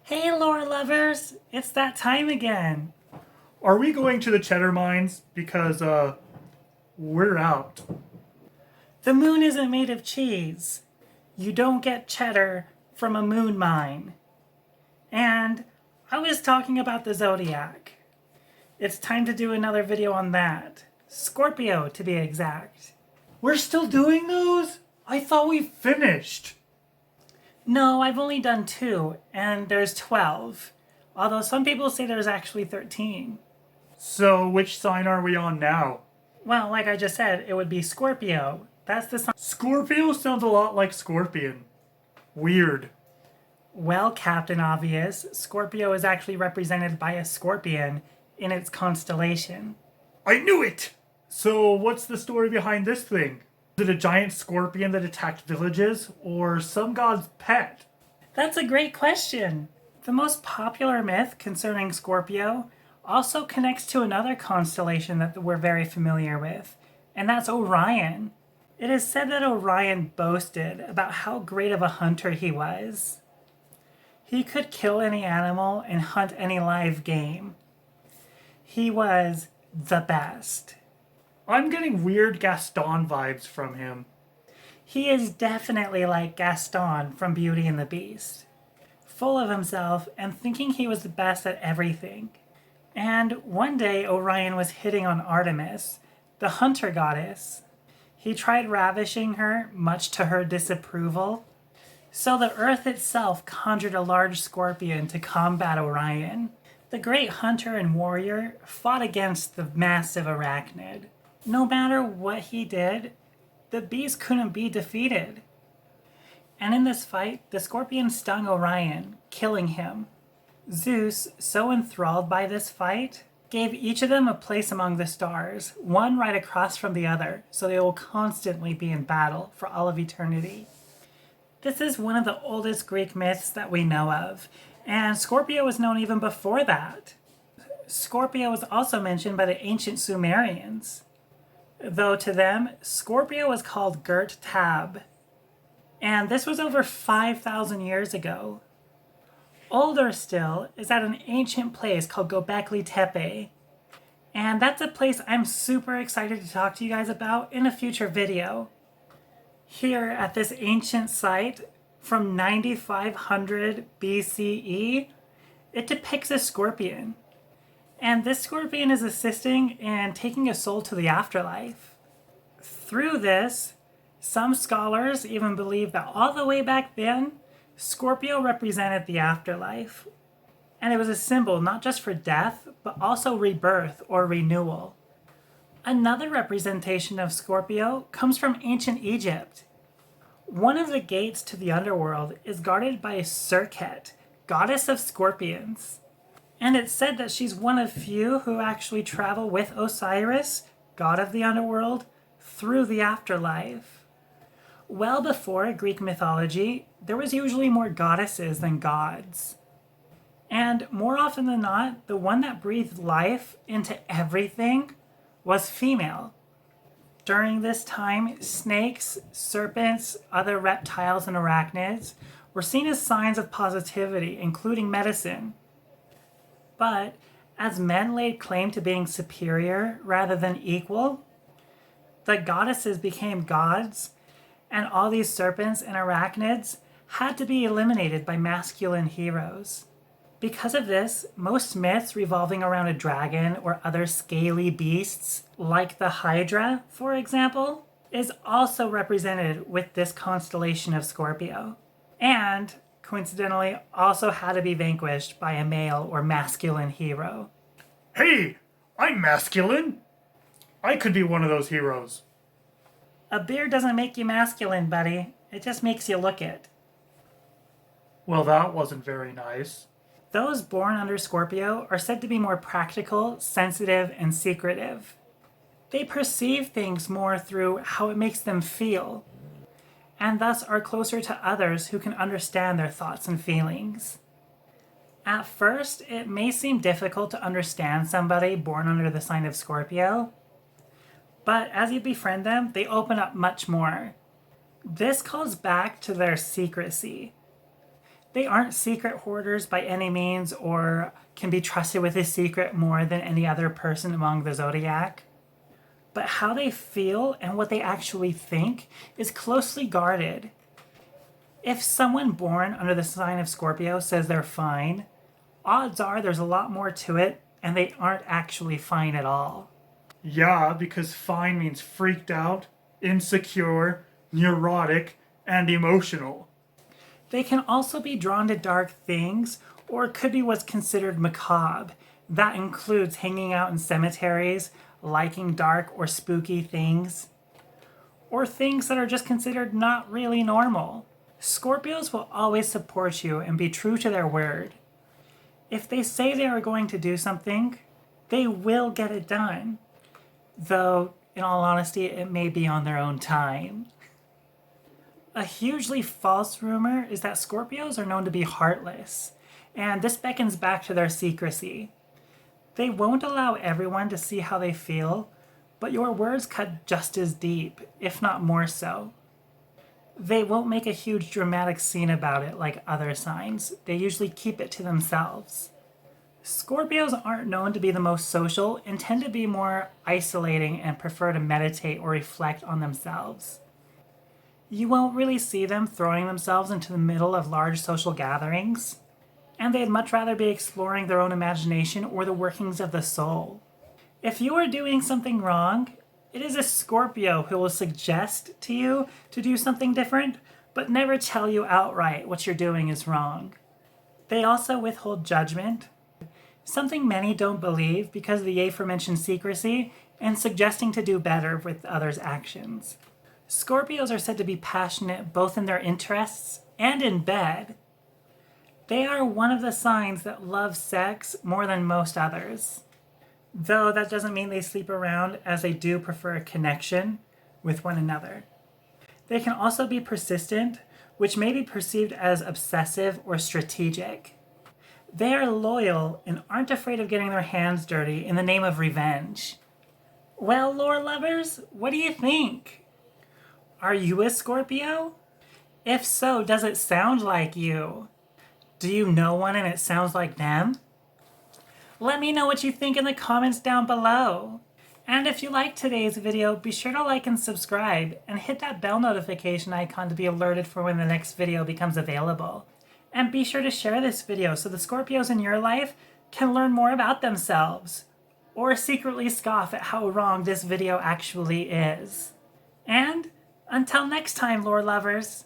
Hey lore lovers, it's that time again. Are we going to the cheddar mines? Because, we're out. The moon isn't made of cheese. You don't get cheddar from a moon mine. And I was talking about the Zodiac. It's time to do another video on that. Scorpio, to be exact. We're still doing those? I thought we finished. No, I've only done 2, and there's 12. Although some people say there's actually 13. So, which sign are we on now? Well, like I just said, it would be Scorpio. That's the sign. Scorpio sounds a lot like scorpion. Weird. Well, Captain Obvious, Scorpio is actually represented by a scorpion in its constellation. I knew it! So, what's the story behind this thing? Is it a giant scorpion that attacked villages, or some god's pet? That's a great question. The most popular myth concerning Scorpio also connects to another constellation that we're very familiar with, and that's Orion. It is said that Orion boasted about how great of a hunter he was. He could kill any animal and hunt any live game. He was the best. I'm getting weird Gaston vibes from him. He is definitely like Gaston from Beauty and the Beast, full of himself and thinking he was the best at everything. And one day Orion was hitting on Artemis, the hunter goddess. He tried ravishing her, much to her disapproval. So the earth itself conjured a large scorpion to combat Orion. The great hunter and warrior fought against the massive arachnid. No matter what he did, the beast couldn't be defeated. And in this fight, the scorpion stung Orion, killing him. Zeus, so enthralled by this fight, gave each of them a place among the stars, one right across from the other, so they will constantly be in battle for all of eternity. This is one of the oldest Greek myths that we know of, and Scorpio was known even before that. Scorpio was also mentioned by the ancient Sumerians, though to them, Scorpio was called Gert Tab, and this was over 5,000 years ago. Older still is at an ancient place called Göbekli Tepe, and that's a place I'm super excited to talk to you guys about in a future video. Here at this ancient site from 9500 BCE, it depicts a scorpion. And this scorpion is assisting in taking a soul to the afterlife. Through this, some scholars even believe that all the way back then, Scorpio represented the afterlife. And it was a symbol not just for death, but also rebirth or renewal. Another representation of Scorpio comes from ancient Egypt. One of the gates to the underworld is guarded by Serket, goddess of scorpions. And it's said that she's one of few who actually travel with Osiris, god of the underworld, through the afterlife. Well before Greek mythology, there was usually more goddesses than gods. And more often than not, the one that breathed life into everything was female. During this time, snakes, serpents, other reptiles, and arachnids were seen as signs of positivity, including medicine. But as men laid claim to being superior rather than equal, the goddesses became gods, and all these serpents and arachnids had to be eliminated by masculine heroes. Because of this, most myths revolving around a dragon or other scaly beasts, like the Hydra, for example, is also represented with this constellation of Scorpio. And coincidentally, also had to be vanquished by a male or masculine hero. Hey, I'm masculine. I could be one of those heroes. A beard doesn't make you masculine, buddy. It just makes you look it. Well, that wasn't very nice. Those born under Scorpio are said to be more practical, sensitive, and secretive. They perceive things more through how it makes them feel, and thus are closer to others who can understand their thoughts and feelings. At first, it may seem difficult to understand somebody born under the sign of Scorpio, but as you befriend them, they open up much more. This calls back to their secrecy. They aren't secret hoarders by any means or can be trusted with a secret more than any other person among the Zodiac. But how they feel and what they actually think is closely guarded. If someone born under the sign of Scorpio says they're fine, odds are there's a lot more to it and they aren't actually fine at all. Yeah, because fine means freaked out, insecure, neurotic, and emotional. They can also be drawn to dark things or could be what's considered macabre. That includes hanging out in cemeteries, liking dark or spooky things, or things that are just considered not really normal. Scorpios will always support you and be true to their word. If they say they are going to do something, they will get it done. Though, in all honesty, it may be on their own time. A hugely false rumor is that Scorpios are known to be heartless, and this beckons back to their secrecy. They won't allow everyone to see how they feel, but your words cut just as deep, if not more so. They won't make a huge dramatic scene about it like other signs. They usually keep it to themselves. Scorpios aren't known to be the most social and tend to be more isolating and prefer to meditate or reflect on themselves. You won't really see them throwing themselves into the middle of large social gatherings, and they'd much rather be exploring their own imagination or the workings of the soul. If you are doing something wrong, it is a Scorpio who will suggest to you to do something different, but never tell you outright what you're doing is wrong. They also withhold judgment, something many don't believe because of the aforementioned secrecy and suggesting to do better with others' actions. Scorpios are said to be passionate both in their interests and in bed. They are one of the signs that love sex more than most others. Though that doesn't mean they sleep around, as they do prefer a connection with one another. They can also be persistent, which may be perceived as obsessive or strategic. They are loyal and aren't afraid of getting their hands dirty in the name of revenge. Well, lore lovers, what do you think? Are you a Scorpio? If so, does it sound like you? Do you know one and it sounds like them? Let me know what you think in the comments down below. And if you liked today's video, be sure to like and subscribe and hit that bell notification icon to be alerted for when the next video becomes available. And be sure to share this video so the Scorpios in your life can learn more about themselves or secretly scoff at how wrong this video actually is. And until next time, lore lovers,